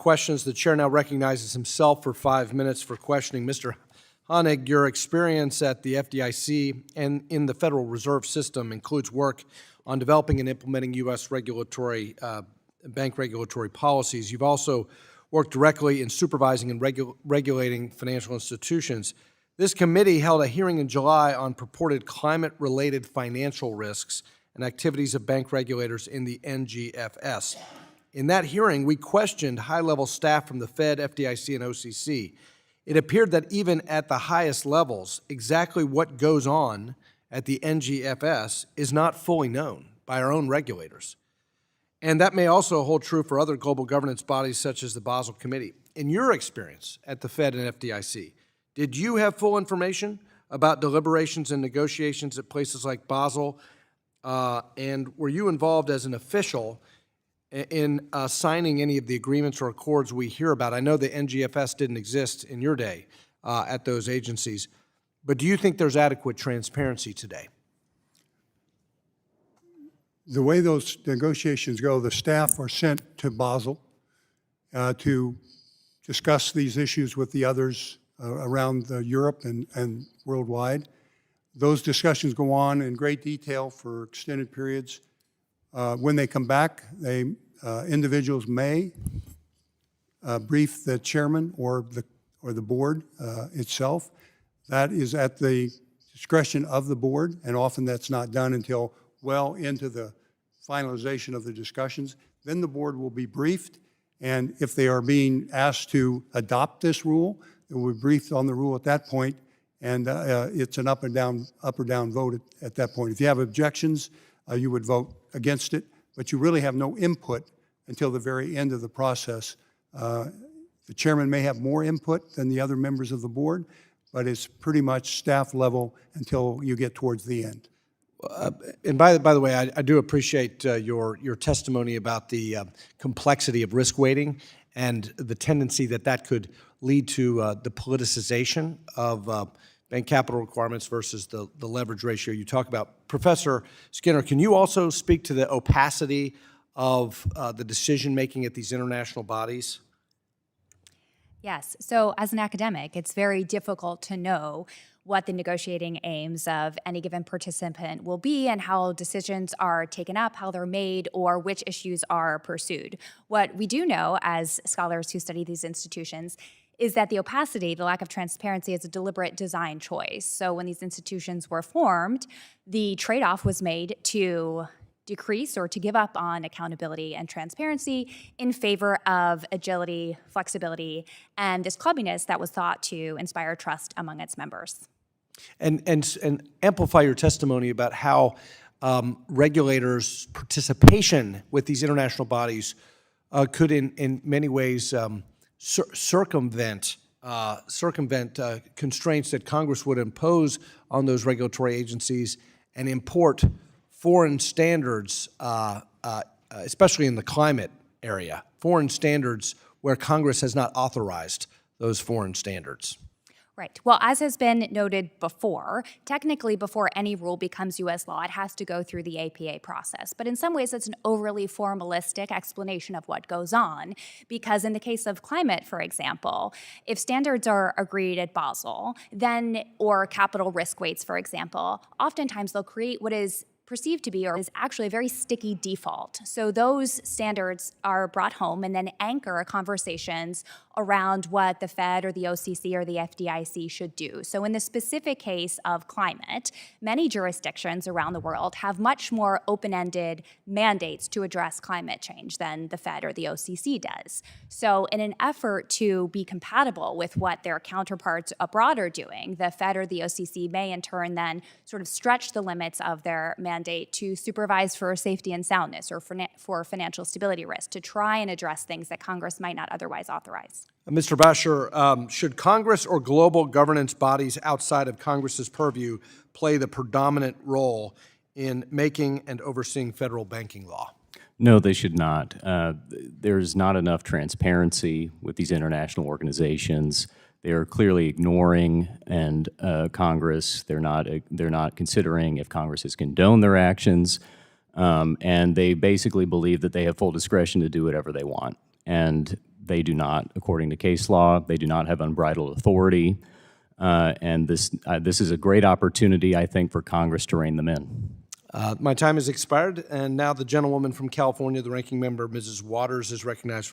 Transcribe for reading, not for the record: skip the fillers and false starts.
questions. The chair now recognizes himself for 5 minutes for questioning. Mr. Honig, your experience at the FDIC and in the Federal Reserve System includes work on developing and implementing U.S. bank regulatory policies. You've also worked directly in supervising and regulating financial institutions. This committee held a hearing in July on purported climate-related financial risks and activities of bank regulators in the NGFS. In that hearing, we questioned high-level staff from the Fed, FDIC, and OCC. It appeared that even at the highest levels, exactly what goes on at the NGFS is not fully known by our own regulators. And that may also hold true for other global governance bodies such as the Basel Committee. In your experience at the Fed and FDIC, did you have full information about deliberations and negotiations at places like Basel? And were you involved as an official in signing any of the agreements or accords we hear about? I know the NGFS didn't exist in your day at those agencies, but do you think there's adequate transparency today? The way those negotiations go, the staff are sent to Basel to discuss these issues with the others around Europe and worldwide. Those discussions go on in great detail for extended periods. When they come back, individuals may brief the chairman or the board itself. That is at the discretion of the board, and often that's not done until well into the finalization of the discussions. Then the board will be briefed, and if they are being asked to adopt this rule, they will be briefed on the rule at that point, and it's an up or down vote at that point. If you have objections, you would vote against it, but you really have no input until the very end of the process. The chairman may have more input than the other members of the board, but it's pretty much staff level until you get towards the end. And by the way, I do appreciate your testimony about the complexity of risk weighting and the tendency that could lead to the politicization of bank capital requirements versus the leverage ratio you talk about. Professor Skinner, can you also speak to the opacity of the decision-making at these international bodies? Yes. So as an academic, it's very difficult to know what the negotiating aims of any given participant will be and how decisions are taken up, how they're made, or which issues are pursued. What we do know as scholars who study these institutions is that the opacity, the lack of transparency, is a deliberate design choice. So when these institutions were formed, the trade-off was made to decrease or to give up on accountability and transparency in favor of agility, flexibility, and this clubbiness that was thought to inspire trust among its members. And amplify your testimony about how regulators' participation with these international bodies could, in many ways, circumvent constraints that Congress would impose on those regulatory agencies and import foreign standards, especially in the climate area, foreign standards where Congress has not authorized those foreign standards. Right. Well, as has been noted before, technically before any rule becomes U.S. law, it has to go through the APA process. But in some ways, it's an overly formalistic explanation of what goes on, because in the case of climate, for example, if standards are agreed at Basel, then, or capital risk weights, for example, oftentimes they'll create what is perceived to be or is actually a very sticky default. So those standards are brought home and then anchor conversations around what the Fed or the OCC or the FDIC should do. So in the specific case of climate, many jurisdictions around the world have much more open-ended mandates to address climate change than the Fed or the OCC does. So in an effort to be compatible with what their counterparts abroad are doing, the Fed or the OCC may in turn then sort of stretch the limits of their mandate to supervise for safety and soundness or for financial stability risk, to try and address things that Congress might not otherwise authorize. Mr. Basher, should Congress or global governance bodies outside of Congress's purview play the predominant role in making and overseeing federal banking law? No, they should not. There's not enough transparency with these international organizations. They are clearly ignoring Congress. They're not considering if Congress has condoned their actions, and they basically believe that they have full discretion to do whatever they want. And They do not, according to case law. They do not have unbridled authority. And this is a great opportunity, I think, for Congress to rein them in. My time has expired, and now the gentlewoman from California, the ranking member, Mrs. Waters, is recognized